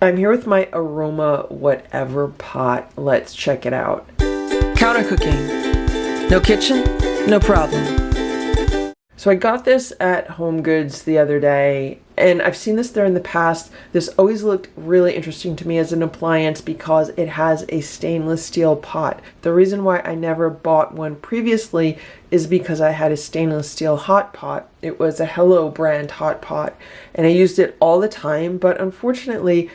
I'm here with my Aroma Whatever Pot. Let's check it out. Counter cooking. No kitchen, no problem. So I got this at HomeGoods the other day, and I've seen this there in the past. This always looked really interesting to me as an appliance because it has a stainless steel pot. The reason why I never bought one previously is because I had a stainless steel hot pot. It was a Hello brand hot pot, and I used it all the time, but unfortunately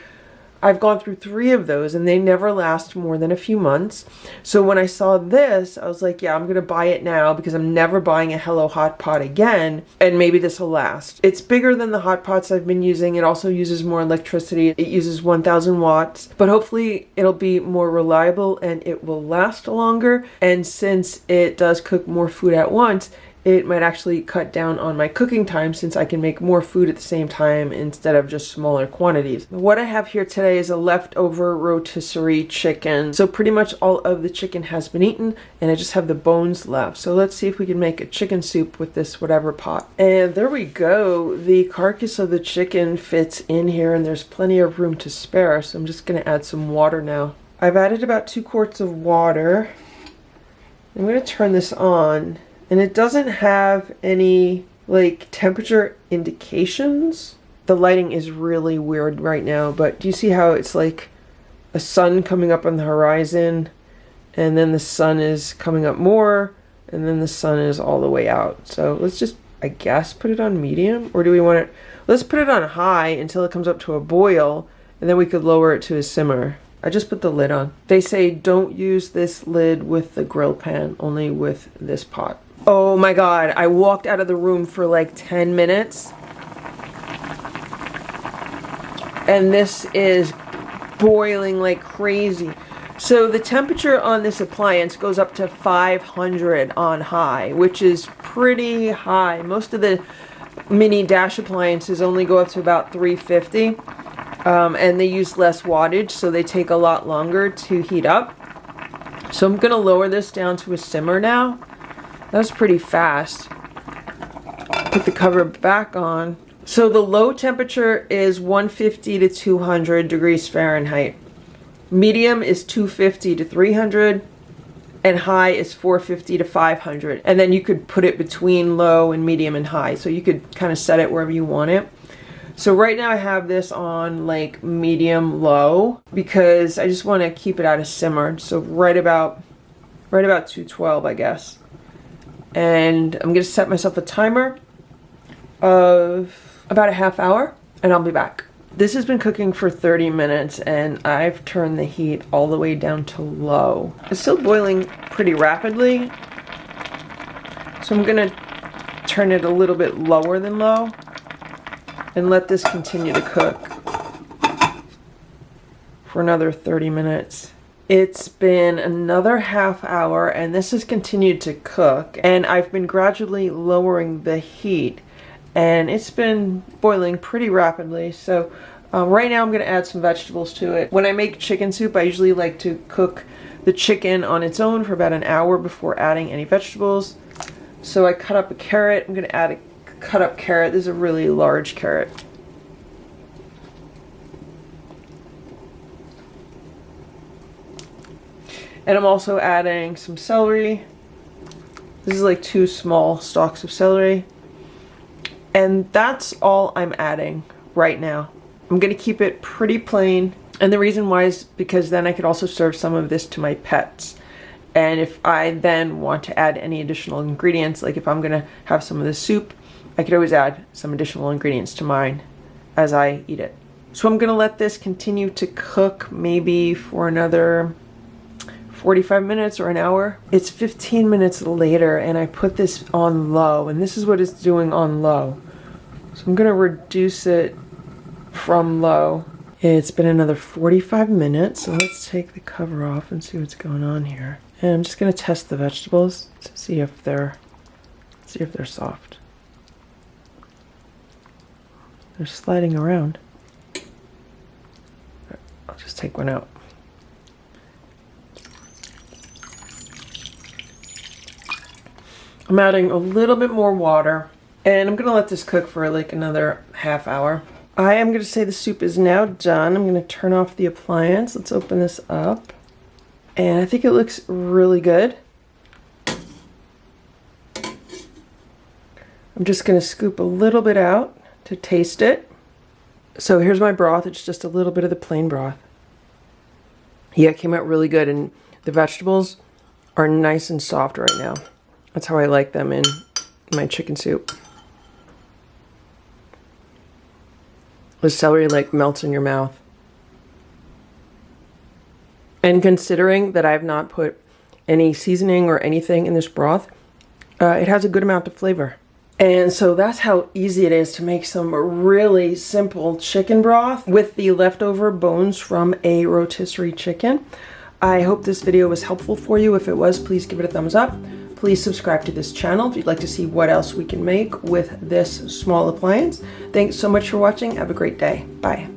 I've gone through 3 of those and they never last more than a few months. So when I saw this, I was like, yeah, I'm gonna buy it now because I'm never buying a Hello hot pot again, and maybe this will last. It's bigger than the hot pots I've been using. It also uses more electricity. It uses 1000 watts, but hopefully it'll be more reliable and it will last longer. And since it does cook more food at once, it might actually cut down on my cooking time since I can make more food at the same time instead of just smaller quantities. What I have here today is a leftover rotisserie chicken. So pretty much all of the chicken has been eaten and I just have the bones left. So let's see if we can make a chicken soup with this whatever pot. And there we go. The carcass of the chicken fits in here and there's plenty of room to spare. So I'm just gonna add some water now. I've added about 2 quarts of water. I'm gonna turn this on. And it doesn't have any like temperature indications. The lighting is really weird right now, but do you see how it's like a sun coming up on the horizon and then the sun is coming up more and then the sun is all the way out. So let's just, I guess, put it on medium, or do we want it, let's put it on high until it comes up to a boil and then we could lower it to a simmer. I just put the lid on. They say don't use this lid with the grill pan, only with this pot. Oh my God, I walked out of the room for like 10 minutes. And this is boiling like crazy. So the temperature on this appliance goes up to 500 on high, which is pretty high. Most of the mini dash appliances only go up to about 350. And they use less wattage, so they take a lot longer to heat up. So I'm gonna lower this down to a simmer now. That was pretty fast. Put the cover back on. So the low temperature is 150 to 200 degrees Fahrenheit. Medium is 250 to 300. And high is 450 to 500. And then you could put it between low and medium and high. So you could kind of set it wherever you want it. So right now I have this on like medium low because I just want to keep it at a simmer. So right about 212, I guess. And I'm gonna set myself a timer of about a half hour and I'll be back. This has been cooking for 30 minutes and I've turned the heat all the way down to low. It's still boiling pretty rapidly, so I'm gonna turn it a little bit lower than low and let this continue to cook for another 30 minutes. It's been another half hour and this has continued to cook, and I've been gradually lowering the heat and it's been boiling pretty rapidly. So right now I'm going to add some vegetables to it. When I make chicken soup, I usually like to cook the chicken on its own for about an hour before adding any vegetables. So I cut up a carrot. I'm going to add a cut up carrot. This is a really large carrot. And I'm also adding some celery. This is like 2 small stalks of celery. And that's all I'm adding right now. I'm gonna keep it pretty plain. And the reason why is because then I could also serve some of this to my pets. And if I then want to add any additional ingredients, like if I'm gonna have some of the soup, I could always add some additional ingredients to mine as I eat it. So I'm gonna let this continue to cook maybe for another 45 minutes or an hour. It's 15 minutes later and I put this on low, and this is what it's doing on low. So I'm gonna reduce it from low. It's been another 45 minutes, so let's take the cover off and see what's going on here. And I'm just gonna test the vegetables to see if they're soft. They're sliding around. I'll just take one out. I'm adding a little bit more water, and I'm gonna let this cook for like another half hour. I am going to say the soup is now done. I'm going to turn off the appliance. Let's open this up. And I think it looks really good. I'm just going to scoop a little bit out to taste it. So here's my broth. It's just a little bit of the plain broth. Yeah, it came out really good, and the vegetables are nice and soft right now. That's how I like them in my chicken soup. The celery like melts in your mouth. And considering that I've not put any seasoning or anything in this broth, it has a good amount of flavor. And so that's how easy it is to make some really simple chicken broth with the leftover bones from a rotisserie chicken. I hope this video was helpful for you. If it was, please give it a thumbs up. Please subscribe to this channel if you'd like to see what else we can make with this small appliance. Thanks so much for watching. Have a great day. Bye.